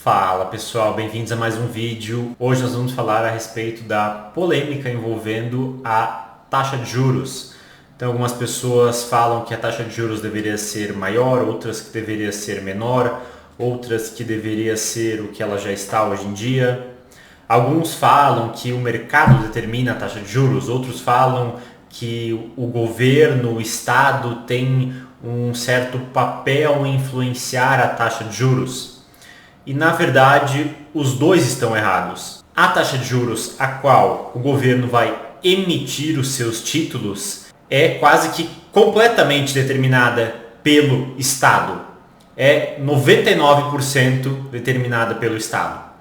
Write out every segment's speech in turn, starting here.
Fala pessoal, bem-vindos a mais um vídeo. Hoje nós vamos falar a respeito da polêmica envolvendo a taxa de juros. Então algumas pessoas falam que a taxa de juros deveria ser maior, outras que deveria ser menor, outras que deveria ser o que ela já está hoje em dia. Alguns falam que o mercado determina a taxa de juros, outros falam que o governo, o Estado tem um certo papel em influenciar a taxa de juros. E na verdade, os dois estão errados. A taxa de juros a qual o governo vai emitir os seus títulos é quase que completamente determinada pelo Estado. É 99% determinada pelo Estado.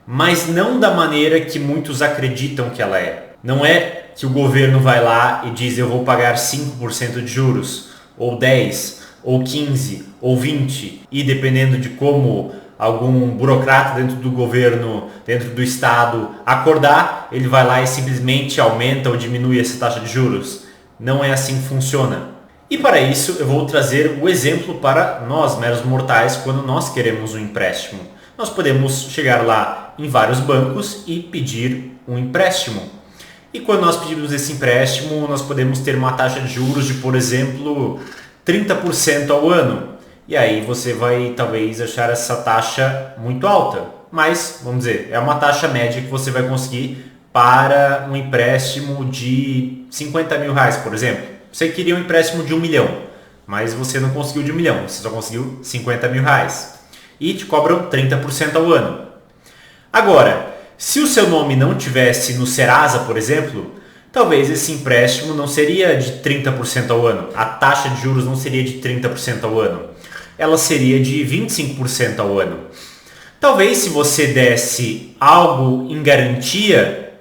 Mas não da maneira que muitos acreditam que ela é. Não é que o governo vai lá e diz eu vou pagar 5% de juros, ou 10%, ou 15%, ou 20%, e dependendo de como algum burocrata dentro do governo, dentro do Estado acordar, ele vai lá e simplesmente aumenta ou diminui essa taxa de juros. Não é assim que funciona. E para isso eu vou trazer o exemplo para nós, meros mortais, quando nós queremos um empréstimo. Nós podemos chegar lá em vários bancos e pedir um empréstimo. E quando nós pedimos esse empréstimo, nós podemos ter uma taxa de juros de, por exemplo, 30% ao ano. E aí você vai talvez achar essa taxa muito alta. Mas, vamos dizer, é uma taxa média que você vai conseguir para um empréstimo de 50 mil reais, por exemplo. Você queria um empréstimo de 1 milhão, mas você não conseguiu de 1 milhão, você só conseguiu 50 mil reais. E te cobram 30% ao ano. Agora, se o seu nome não tivesse no Serasa, por exemplo, talvez esse empréstimo não seria de 30% ao ano. A taxa de juros não seria de 30% ao ano. Ela seria de 25% ao ano. Talvez se você desse algo em garantia,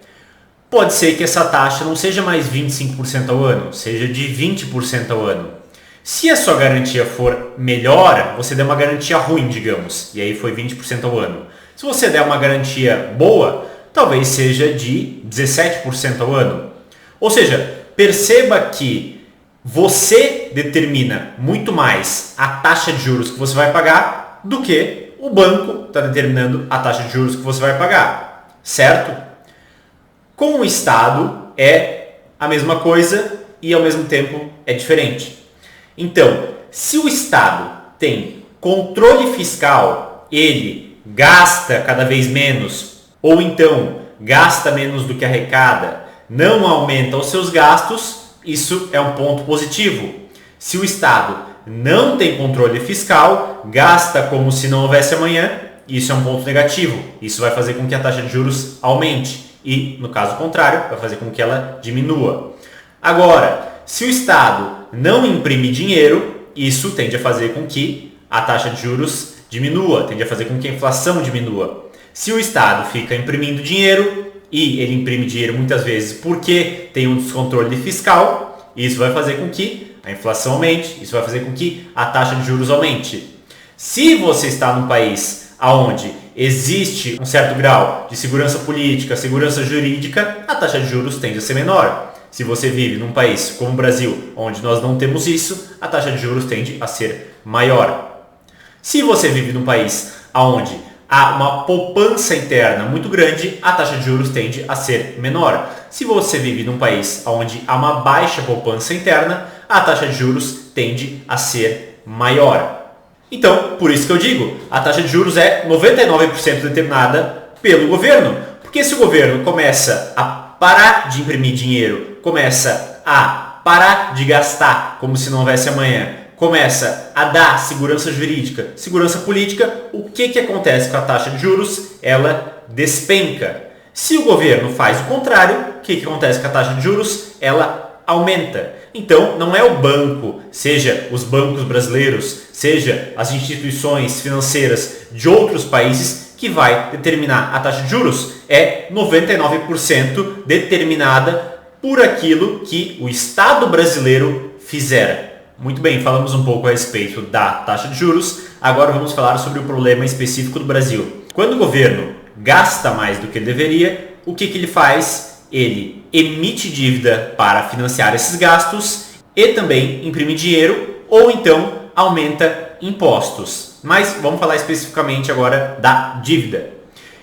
pode ser que essa taxa não seja mais 25% ao ano, seja de 20% ao ano. Se a sua garantia for melhor, você der uma garantia ruim, digamos, e aí foi 20% ao ano. Se você der uma garantia boa, talvez seja de 17% ao ano. Ou seja, perceba que você determina muito mais a taxa de juros que você vai pagar do que o banco está determinando a taxa de juros que você vai pagar, certo? Com o Estado é a mesma coisa e ao mesmo tempo é diferente. Então, se o Estado tem controle fiscal, ele gasta cada vez menos ou então gasta menos do que arrecada, não aumenta os seus gastos, isso é um ponto positivo. Se o Estado não tem controle fiscal, gasta como se não houvesse amanhã, isso é um ponto negativo. Isso vai fazer com que a taxa de juros aumente e, no caso contrário, vai fazer com que ela diminua. Agora, se o Estado não imprime dinheiro, isso tende a fazer com que a taxa de juros diminua, tende a fazer com que a inflação diminua. Se o Estado fica imprimindo dinheiro, e ele imprime dinheiro muitas vezes porque tem um descontrole fiscal, isso vai fazer com que a inflação aumente, isso vai fazer com que a taxa de juros aumente. Se você está num país onde existe um certo grau de segurança política, segurança jurídica, a taxa de juros tende a ser menor. Se você vive num país como o Brasil, onde nós não temos isso, a taxa de juros tende a ser maior. Se você vive num país onde há uma poupança interna muito grande, a taxa de juros tende a ser menor. Se você vive num país onde há uma baixa poupança interna, a taxa de juros tende a ser maior. Então, por isso que eu digo, a taxa de juros é 99% determinada pelo governo. Porque se o governo começa a parar de imprimir dinheiro, começa a parar de gastar como se não houvesse amanhã, começa a dar segurança jurídica, segurança política, o que acontece com a taxa de juros? Ela despenca. Se o governo faz o contrário, o que acontece com a taxa de juros? Ela aumenta. Então, não é o banco, seja os bancos brasileiros, seja as instituições financeiras de outros países, que vai determinar a taxa de juros. É 99% determinada por aquilo que o Estado brasileiro fizer. Muito bem, falamos um pouco a respeito da taxa de juros, agora vamos falar sobre o problema específico do Brasil. Quando o governo gasta mais do que ele deveria, o que ele faz? Ele emite dívida para financiar esses gastos e também imprime dinheiro ou então aumenta impostos. Mas vamos falar especificamente agora da dívida.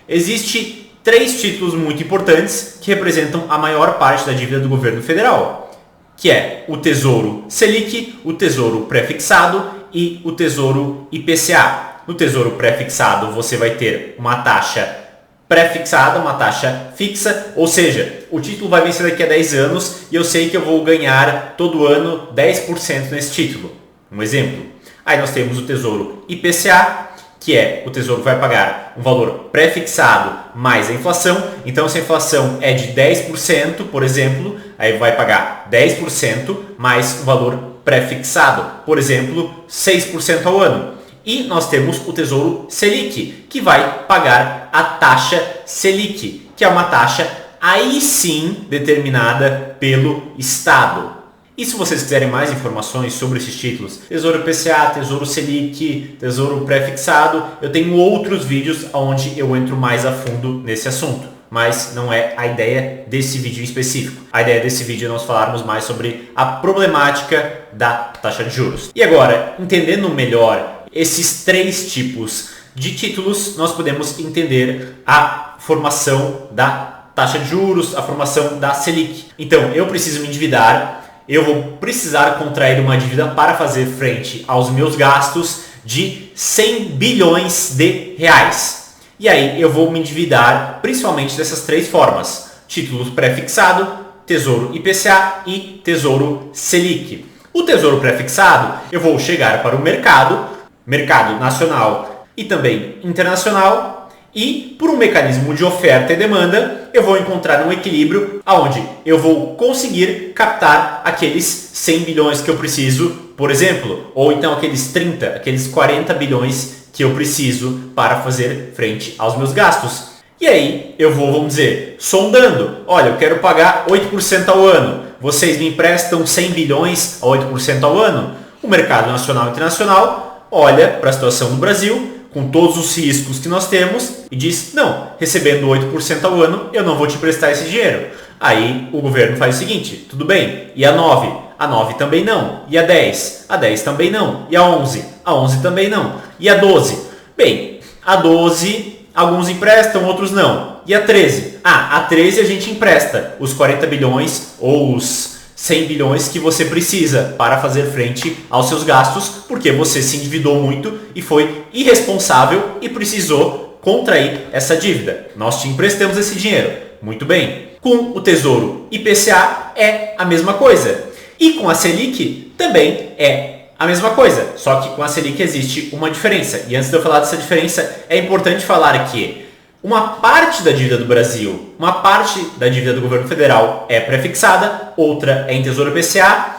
Existe 3 títulos muito importantes que representam a maior parte da dívida do governo federal, que é o Tesouro Selic, o Tesouro Prefixado e o Tesouro IPCA. No Tesouro Prefixado você vai ter uma taxa pré-fixada, uma taxa fixa, ou seja, o título vai vencer daqui a 10 anos e eu sei que eu vou ganhar todo ano 10% nesse título. Um exemplo. Aí nós temos o Tesouro IPCA, que é o Tesouro vai pagar um valor pré-fixado mais a inflação. Então se a inflação é de 10%, por exemplo, aí vai pagar 10% mais o valor pré-fixado, por exemplo, 6% ao ano. E nós temos o Tesouro Selic, que vai pagar a taxa Selic, que é uma taxa aí sim determinada pelo Estado. E se vocês quiserem mais informações sobre esses títulos, Tesouro IPCA, Tesouro Selic, Tesouro Prefixado, eu tenho outros vídeos onde eu entro mais a fundo nesse assunto. Mas não é a ideia desse vídeo em específico. A ideia desse vídeo é nós falarmos mais sobre a problemática da taxa de juros. E agora, entendendo melhor esses 3 tipos de títulos, nós podemos entender a formação da taxa de juros, a formação da Selic. Então, eu preciso me endividar, eu vou precisar contrair uma dívida para fazer frente aos meus gastos de 100 bilhões de reais. E aí eu vou me endividar principalmente dessas 3 formas: título pré-fixado, Tesouro IPCA e Tesouro Selic. O Tesouro pré-fixado, eu vou chegar para o mercado nacional e também internacional, e por um mecanismo de oferta e demanda, eu vou encontrar um equilíbrio onde eu vou conseguir captar aqueles 100 bilhões que eu preciso, por exemplo, ou então aqueles 30, aqueles 40 bilhões que eu preciso para fazer frente aos meus gastos. E aí eu vou, vamos dizer, sondando. Olha, eu quero pagar 8% ao ano. Vocês me emprestam 100 bilhões a 8% ao ano? O mercado nacional e internacional olha para a situação do Brasil, com todos os riscos que nós temos, e diz: não, recebendo 8% ao ano, eu não vou te emprestar esse dinheiro. Aí o governo faz o seguinte: tudo bem, e a 9? A 9 também não. E a 10? A 10 também não. E a 11? A 11 também não. E a 12? Bem, a 12 alguns emprestam, outros não. E a 13? A 13 a gente empresta os 40 bilhões ou os 100 bilhões que você precisa para fazer frente aos seus gastos, porque você se endividou muito e foi irresponsável e precisou contrair essa dívida. Nós te emprestamos esse dinheiro. Muito bem. Com o Tesouro IPCA é a mesma coisa. E com a Selic também é a mesma coisa. Só que com a Selic existe uma diferença. E antes de eu falar dessa diferença, é importante falar que uma parte da dívida do Brasil, uma parte da dívida do governo federal é pré-fixada, outra é em Tesouro IPCA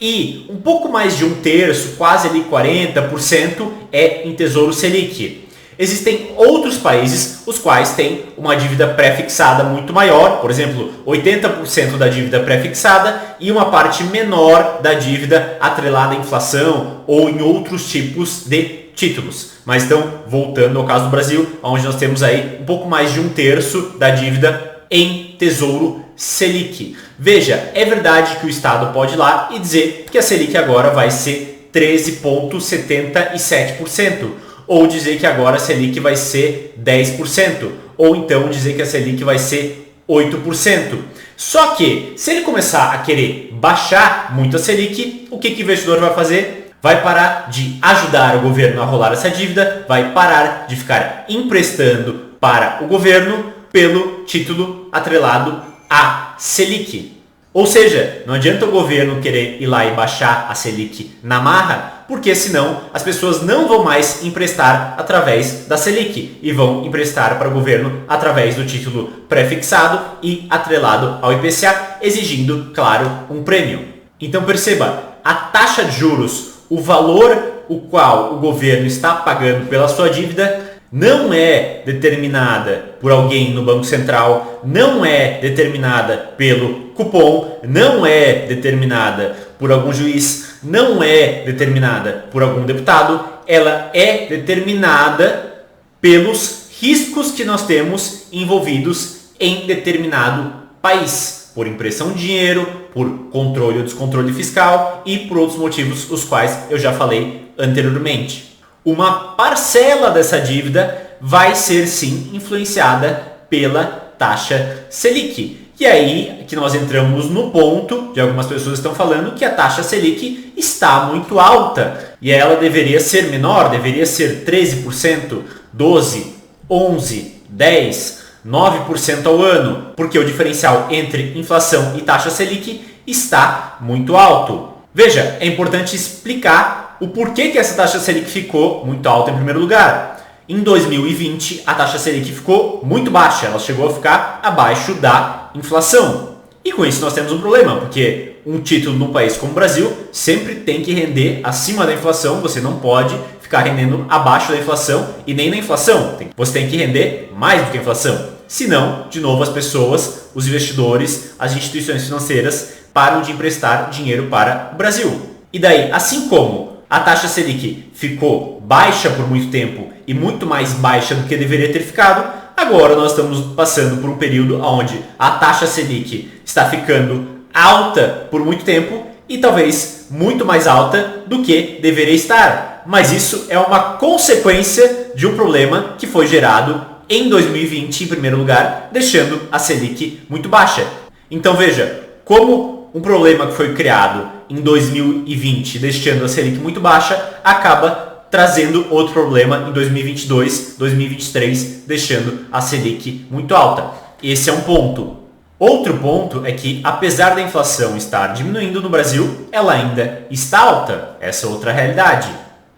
e um pouco mais de 1/3, quase ali 40% é em Tesouro Selic. Existem outros países os quais têm uma dívida pré-fixada muito maior, por exemplo, 80% da dívida pré-fixada e uma parte menor da dívida atrelada à inflação ou em outros tipos de títulos. Mas então, voltando ao caso do Brasil, onde nós temos aí um pouco mais de 1/3 da dívida em Tesouro Selic. Veja, é verdade que o Estado pode ir lá e dizer que a Selic agora vai ser 13,77%, ou dizer que agora a Selic vai ser 10%, ou então dizer que a Selic vai ser 8%. Só que, se ele começar a querer baixar muito a Selic, o que o investidor vai fazer? Vai parar de ajudar o governo a rolar essa dívida, vai parar de ficar emprestando para o governo pelo título atrelado à Selic. Ou seja, não adianta o governo querer ir lá e baixar a Selic na marra, porque senão as pessoas não vão mais emprestar através da Selic e vão emprestar para o governo através do título pré-fixado e atrelado ao IPCA, exigindo, claro, um prêmio. Então perceba, a taxa de juros, o valor o qual o governo está pagando pela sua dívida, não é determinada por alguém no Banco Central, não é determinada pelo cupom, não é determinada por algum juiz, não é determinada por algum deputado, ela é determinada pelos riscos que nós temos envolvidos em determinado país, por impressão de dinheiro, por controle ou descontrole fiscal e por outros motivos os quais eu já falei anteriormente. uma parcela dessa dívida vai ser sim influenciada pela taxa Selic. E aí que nós entramos no ponto de algumas pessoas estão falando que a taxa Selic está muito alta e ela deveria ser menor, deveria ser 13%, 12%, 11%, 10%, 9% ao ano, porque o diferencial entre inflação e taxa Selic está muito alto. Veja, é importante explicar o porquê que essa taxa Selic ficou muito alta em primeiro lugar. Em 2020, a taxa Selic ficou muito baixa, ela chegou a ficar abaixo da inflação. E com isso nós temos um problema, porque um título num país como o Brasil sempre tem que render acima da inflação, você não pode ficar rendendo abaixo da inflação e nem na inflação. Você tem que render mais do que a inflação. Senão, de novo, as pessoas, os investidores, as instituições financeiras param de emprestar dinheiro para o Brasil. E daí, assim como a taxa Selic ficou baixa por muito tempo e muito mais baixa do que deveria ter ficado, agora nós estamos passando por um período onde a taxa Selic está ficando alta por muito tempo e talvez muito mais alta do que deveria estar. Mas isso é uma consequência de um problema que foi gerado em 2020, em primeiro lugar, deixando a Selic muito baixa. Então veja, como um problema que foi criado em 2020, deixando a Selic muito baixa, acaba trazendo outro problema em 2022, 2023, deixando a Selic muito alta. Esse é um ponto. Outro ponto é que, apesar da inflação estar diminuindo no Brasil, ela ainda está alta. Essa é outra realidade.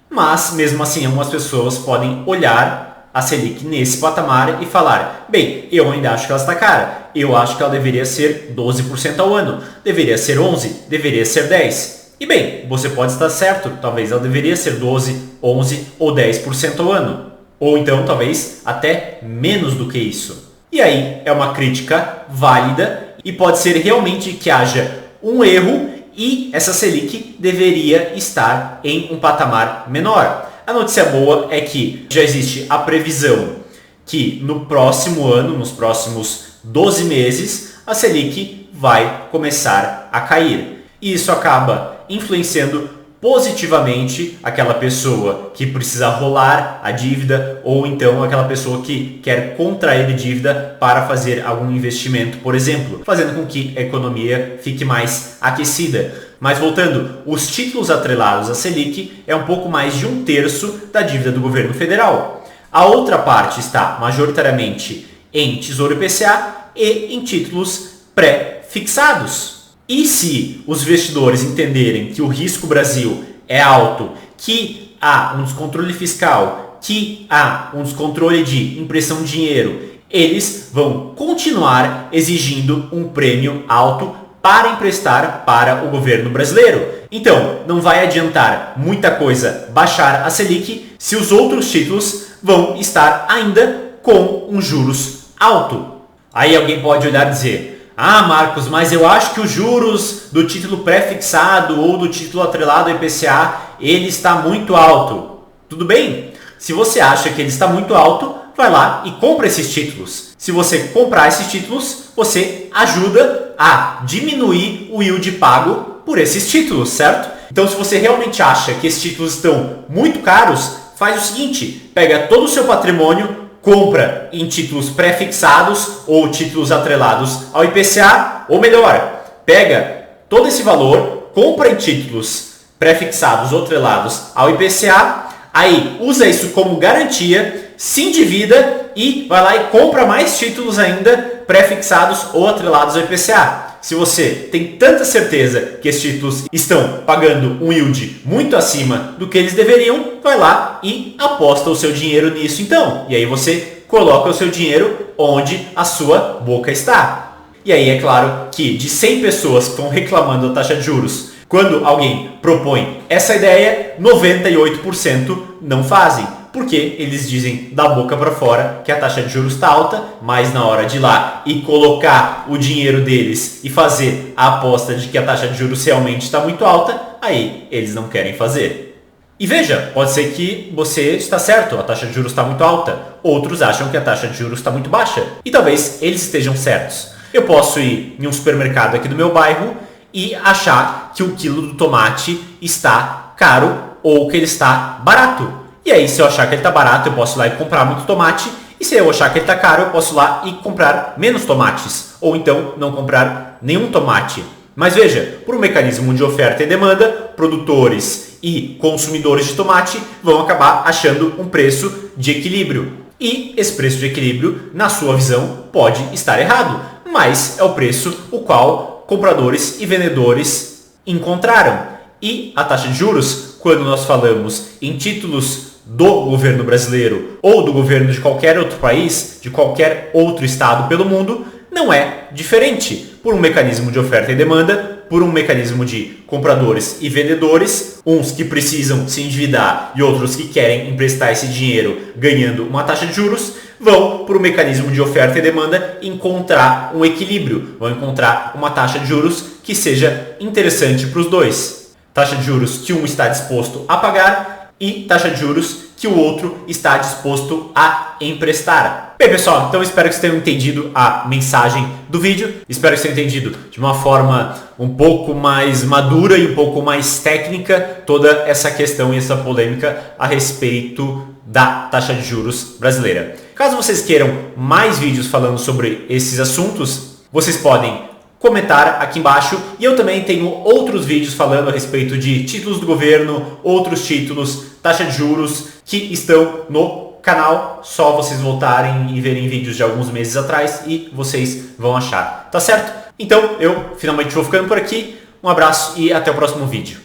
Mas, mesmo assim, algumas pessoas podem olhar a Selic nesse patamar e falar: bem, eu ainda acho que ela está cara. Eu acho que ela deveria ser 12% ao ano. Deveria ser 11%, deveria ser 10%. E bem, você pode estar certo. Talvez ela deveria ser 12%, 11% ou 10% ao ano. Ou então, talvez, até menos do que isso. E aí é uma crítica válida e pode ser realmente que haja um erro e essa Selic deveria estar em um patamar menor. A notícia boa é que já existe a previsão que no próximo ano, nos próximos 12 meses, a Selic vai começar a cair. E isso acaba influenciando positivamente aquela pessoa que precisa rolar a dívida ou então aquela pessoa que quer contrair dívida para fazer algum investimento, por exemplo, fazendo com que a economia fique mais aquecida. Mas voltando, os títulos atrelados à Selic é um pouco mais de 1/3 da dívida do governo federal. A outra parte está majoritariamente em Tesouro IPCA e em títulos pré-fixados. E se os investidores entenderem que o risco Brasil é alto, que há um descontrole fiscal, que há um descontrole de impressão de dinheiro, eles vão continuar exigindo um prêmio alto para emprestar para o governo brasileiro. Então, não vai adiantar muita coisa baixar a Selic se os outros títulos vão estar ainda com um juros alto. Aí alguém pode olhar e dizer: ah, Marcos, mas eu acho que os juros do título pré-fixado ou do título atrelado ao IPCA, ele está muito alto. Tudo bem? Se você acha que ele está muito alto, vai lá e compra esses títulos. Se você comprar esses títulos, você ajuda a diminuir o yield pago por esses títulos, certo? Então, se você realmente acha que esses títulos estão muito caros, faz o seguinte: pega todo o seu patrimônio, compra em títulos pré-fixados ou títulos atrelados ao IPCA, ou melhor, pega todo esse valor, compra em títulos pré-fixados ou atrelados ao IPCA, aí usa isso como garantia, se endivida e vai lá e compra mais títulos ainda pré-fixados ou atrelados ao IPCA. Se você tem tanta certeza que esses títulos estão pagando um yield muito acima do que eles deveriam, vai lá e aposta o seu dinheiro nisso então. E aí você coloca o seu dinheiro onde a sua boca está. E aí é claro que de 100 pessoas que estão reclamando da taxa de juros, quando alguém propõe essa ideia, 98% não fazem. Porque eles dizem da boca para fora que a taxa de juros está alta, mas na hora de ir lá e colocar o dinheiro deles e fazer a aposta de que a taxa de juros realmente está muito alta, aí eles não querem fazer. E veja, pode ser que você está certo, a taxa de juros está muito alta. Outros acham que a taxa de juros está muito baixa. E talvez eles estejam certos. Eu posso ir em um supermercado aqui do meu bairro e achar que o quilo do tomate está caro ou que ele está barato. E aí, se eu achar que ele está barato, eu posso ir lá e comprar muito tomate. E se eu achar que ele está caro, eu posso ir lá e comprar menos tomates. Ou então, não comprar nenhum tomate. Mas veja, por um mecanismo de oferta e demanda, produtores e consumidores de tomate vão acabar achando um preço de equilíbrio. E esse preço de equilíbrio, na sua visão, pode estar errado, mas é o preço o qual compradores e vendedores encontraram. E a taxa de juros, quando nós falamos em títulos do governo brasileiro ou do governo de qualquer outro país, de qualquer outro estado pelo mundo, não é diferente. Por um mecanismo de oferta e demanda, por um mecanismo de compradores e vendedores, uns que precisam se endividar e outros que querem emprestar esse dinheiro ganhando uma taxa de juros, vão, por um mecanismo de oferta e demanda, encontrar um equilíbrio, vão encontrar uma taxa de juros que seja interessante para os dois. Taxa de juros que um está disposto a pagar e taxa de juros que o outro está disposto a emprestar. Bem, pessoal, então espero que vocês tenham entendido a mensagem do vídeo. Espero que vocês tenham entendido de uma forma um pouco mais madura e um pouco mais técnica toda essa questão e essa polêmica a respeito da taxa de juros brasileira. Caso vocês queiram mais vídeos falando sobre esses assuntos, vocês podem comentar aqui embaixo, e eu também tenho outros vídeos falando a respeito de títulos do governo, outros títulos, taxa de juros que estão no canal, só vocês voltarem e verem vídeos de alguns meses atrás e vocês vão achar, tá certo? Então eu finalmente vou ficando por aqui, um abraço e até o próximo vídeo.